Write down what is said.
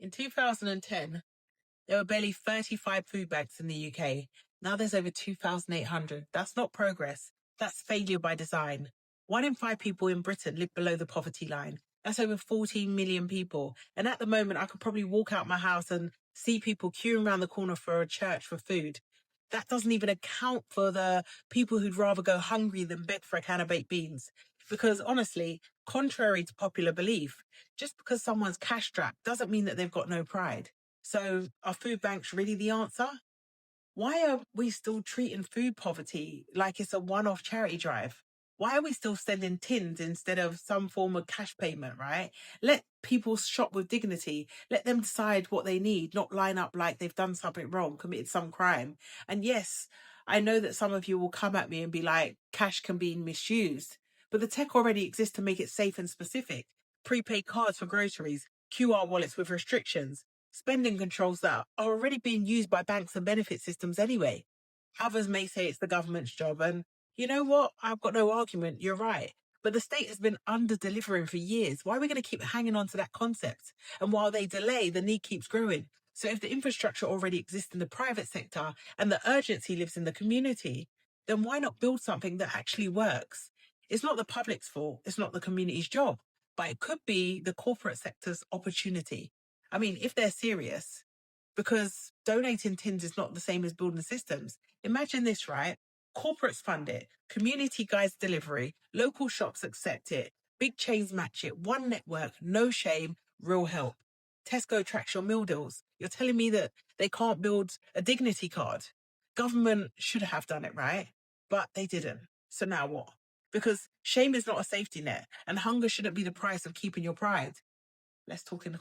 In 2010, there were barely 35 food banks in the UK. Now there's over 2,800. That's not progress. That's failure by design. 1 in 5 people in Britain live below the poverty line. That's over 14 million people. And at the moment, I could probably walk out my house and see people queuing around the corner for a church for food. That doesn't even account for the people who'd rather go hungry than beg for a can of baked beans. Because honestly, contrary to popular belief, just because someone's cash strapped doesn't mean that they've got no pride. So are food banks really the answer? Why are we still treating food poverty like it's a one-off charity drive? Why are we still sending tins instead of some form of cash payment, right? Let people shop with dignity. Let them decide what they need, not line up like they've done something wrong, committed some crime. And yes, I know that some of you will come at me and be like, cash can be misused, but the tech already exists to make it safe and specific. Prepaid cards for groceries, QR wallets with restrictions, spending controls that are already being used by banks and benefit systems anyway. Others may say it's the government's job, and you know what? I've got no argument. You're right. But the state has been under delivering for years. Why are we going to keep hanging on to that concept? And while they delay, the need keeps growing. So if the infrastructure already exists in the private sector and the urgency lives in the community, then why not build something that actually works? It's not the public's fault. It's not the community's job, but it could be the corporate sector's opportunity. I mean, if they're serious, because donating tins is not the same as building systems. Imagine this, right? Corporates fund it, community guides delivery, local shops accept it, big chains match it, one network, no shame, real help. Tesco tracks your meal deals. You're telling me that they can't build a dignity card? Government should have done it, right? But they didn't. So now what? Because shame is not a safety net and hunger shouldn't be the price of keeping your pride. Let's talk in the